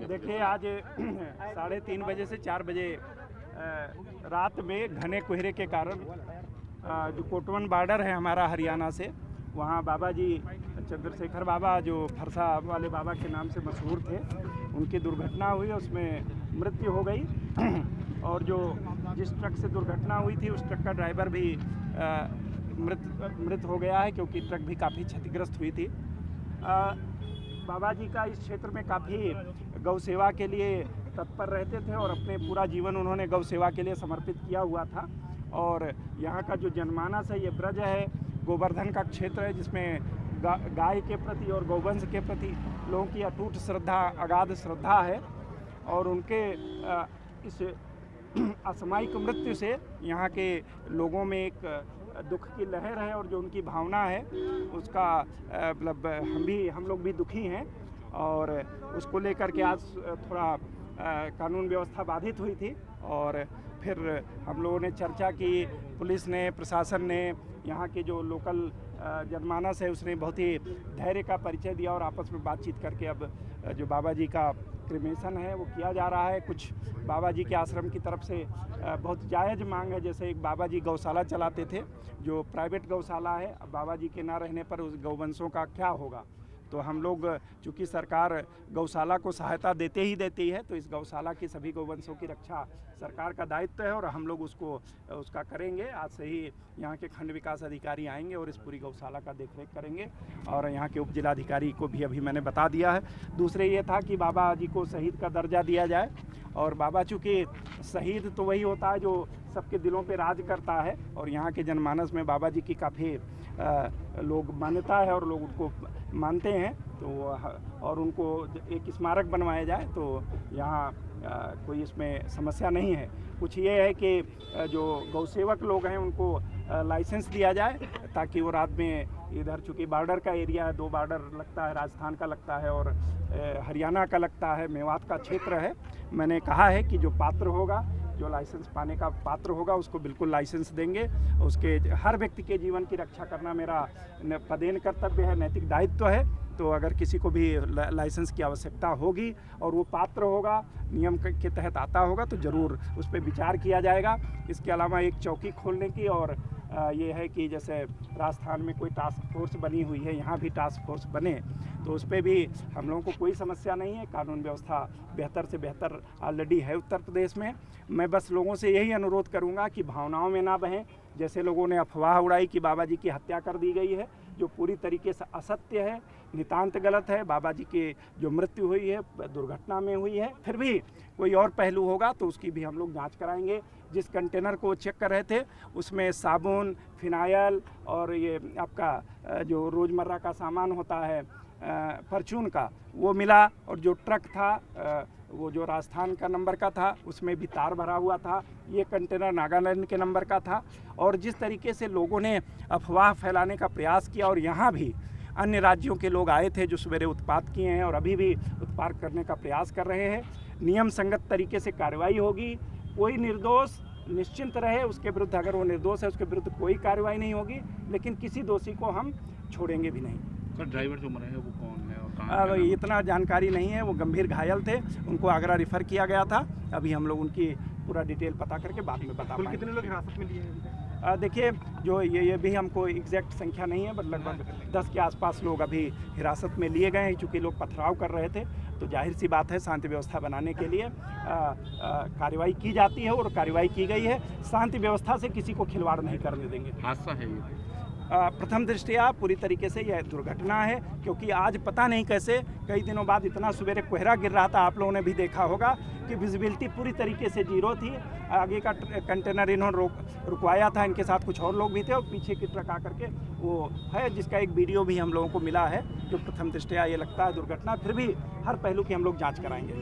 देखिए आज 3:30 बजे से 4 बजे रात में घने कोहरे के कारण जो कोटवन बॉर्डर है हमारा हरियाणा से, वहाँ बाबा जी चंद्रशेखर बाबा जो फरसा वाले बाबा के नाम से मशहूर थे, उनकी दुर्घटना हुई, उसमें मृत्यु हो गई। और जो जिस ट्रक से दुर्घटना हुई थी उस ट्रक का ड्राइवर भी मृत हो गया है, क्योंकि ट्रक भी काफ़ी क्षतिग्रस्त हुई थी। बाबा जी का इस क्षेत्र में काफ़ी गौ सेवा के लिए तत्पर रहते थे और अपने पूरा जीवन उन्होंने गौ सेवा के लिए समर्पित किया हुआ था। और यहाँ का जो जनमानस है, ये ब्रज है, गोवर्धन का क्षेत्र है, जिसमें गाय के प्रति और गौवंश के प्रति लोगों की अटूट श्रद्धा, अगाध श्रद्धा है। और उनके इस असामयिक मृत्यु से यहाँ के लोगों में एक दुख की लहर है, और जो उनकी भावना है उसका मतलब हम लोग भी दुखी हैं। और उसको लेकर के आज थोड़ा कानून व्यवस्था बाधित हुई थी, और फिर हम लोगों ने चर्चा की, पुलिस ने, प्रशासन ने, यहाँ के जो लोकल जनमानस है उसने बहुत ही धैर्य का परिचय दिया, और आपस में बातचीत करके अब जो बाबा जी का क्रिमेशन है वो किया जा रहा है। कुछ बाबा जी के आश्रम की तरफ से बहुत जायज़ मांग है, जैसे एक बाबा जी गौशाला चलाते थे, जो प्राइवेट गौशाला है, अब बाबा जी के ना रहने पर उस गौवंशों का क्या होगा। तो हम लोग, चूँकि सरकार गौशाला को सहायता देती है, तो इस गौशाला की सभी गौवंशों की रक्षा सरकार का दायित्व है, और हम लोग उसका करेंगे। आज से ही यहाँ के खंड विकास अधिकारी आएंगे और इस पूरी गौशाला का देखरेख करेंगे, और यहाँ के उप जिलाधिकारी को भी अभी मैंने बता दिया है। दूसरे ये था कि बाबा जी को शहीद का दर्जा दिया जाए, और बाबा चूँकि शहीद तो वही होता है जो सबके दिलों पे राज करता है, और यहाँ के जनमानस में बाबा जी की काफ़ी लोग मान्यता है और लोग उनको मानते हैं। तो और उनको एक स्मारक बनवाया जाए तो यहाँ कोई इसमें समस्या नहीं है। कुछ ये है कि जो गौसेवक लोग हैं उनको लाइसेंस दिया जाए, ताकि वो रात में इधर, चूँकि बॉर्डर का एरिया है, 2 बॉर्डर लगता है, राजस्थान का लगता है और हरियाणा का लगता है, मेवात का क्षेत्र है। मैंने कहा है कि जो पात्र होगा, जो लाइसेंस पाने का पात्र होगा, उसको बिल्कुल लाइसेंस देंगे। उसके हर व्यक्ति के जीवन की रक्षा करना मेरा पदेन कर्तव्य है, नैतिक दायित्व है। तो अगर किसी को भी लाइसेंस की आवश्यकता होगी और वो पात्र होगा, नियम के तहत आता होगा, तो ज़रूर उस पर विचार किया जाएगा। इसके अलावा एक चौकी खोलने की, और ये है कि जैसे राजस्थान में कोई टास्क फोर्स बनी हुई है, यहाँ भी टास्क फोर्स बने, तो उस पर भी हम लोगों को कोई समस्या नहीं है। कानून व्यवस्था बेहतर से बेहतर ऑलरेडी है उत्तर प्रदेश में। मैं बस लोगों से यही अनुरोध करूँगा कि भावनाओं में ना बहें। जैसे लोगों ने अफवाह उड़ाई कि बाबा जी की हत्या कर दी गई है, जो पूरी तरीके से असत्य है, नितांत गलत है। बाबा जी की जो मृत्यु हुई है दुर्घटना में हुई है, फिर भी कोई और पहलू होगा तो उसकी भी हम लोग जांच कराएंगे। जिस कंटेनर को चेक कर रहे थे उसमें साबुन, फिनाइल और ये आपका जो रोज़मर्रा का सामान होता है परचून का, वो मिला। और जो ट्रक था वो जो राजस्थान का नंबर का था, उसमें भी तार भरा हुआ था। ये कंटेनर नागालैंड के नंबर का था। और जिस तरीके से लोगों ने अफवाह फैलाने का प्रयास किया, और यहाँ भी अन्य राज्यों के लोग आए थे जो सवेरे उत्पात किए हैं और अभी भी उत्पात करने का प्रयास कर रहे हैं, नियम संगत तरीके से कार्रवाई होगी। कोई निर्दोष निश्चिंत रहे, उसके विरुद्ध, अगर वो निर्दोष है उसके विरुद्ध कोई कार्रवाई नहीं होगी, लेकिन किसी दोषी को हम छोड़ेंगे भी नहीं। सर, ड्राइवर जो मरे हैं वो कौन है और कहाँ है? इतना जानकारी नहीं है। वो गंभीर घायल थे, उनको आगरा रिफ़र किया गया था। अभी हम लोग उनकी पूरा डिटेल पता करके बाद में बता पाएंगे। कितने लोग हिरासत में लिए हैं? देखिए, जो ये भी हमको एग्जैक्ट संख्या नहीं है, बट लगभग 10 के आसपास लोग अभी हिरासत में लिए गए हैं। चूँकि लोग पथराव कर रहे थे, तो जाहिर सी बात है शांति व्यवस्था बनाने के लिए कार्रवाई की जाती है, और कार्रवाई की गई है। शांति व्यवस्था से किसी को खिलवाड़ नहीं करने देंगे। हादसा है ये? प्रथम दृष्टया पूरी तरीके से यह दुर्घटना है, क्योंकि आज पता नहीं कैसे कई दिनों बाद इतना सवेरे कोहरा गिर रहा था। आप लोगों ने भी देखा होगा कि विजिबिलिटी पूरी तरीके से जीरो थी। आगे का कंटेनर इन्होंने रुकवाया था, इनके साथ कुछ और लोग भी थे, और पीछे की ट्रक आकर के वो है, जिसका एक वीडियो भी हम लोगों को मिला है, जो प्रथम दृष्टया ये लगता है दुर्घटना। फिर भी हर पहलू की हम लोग जाँच कराएंगे।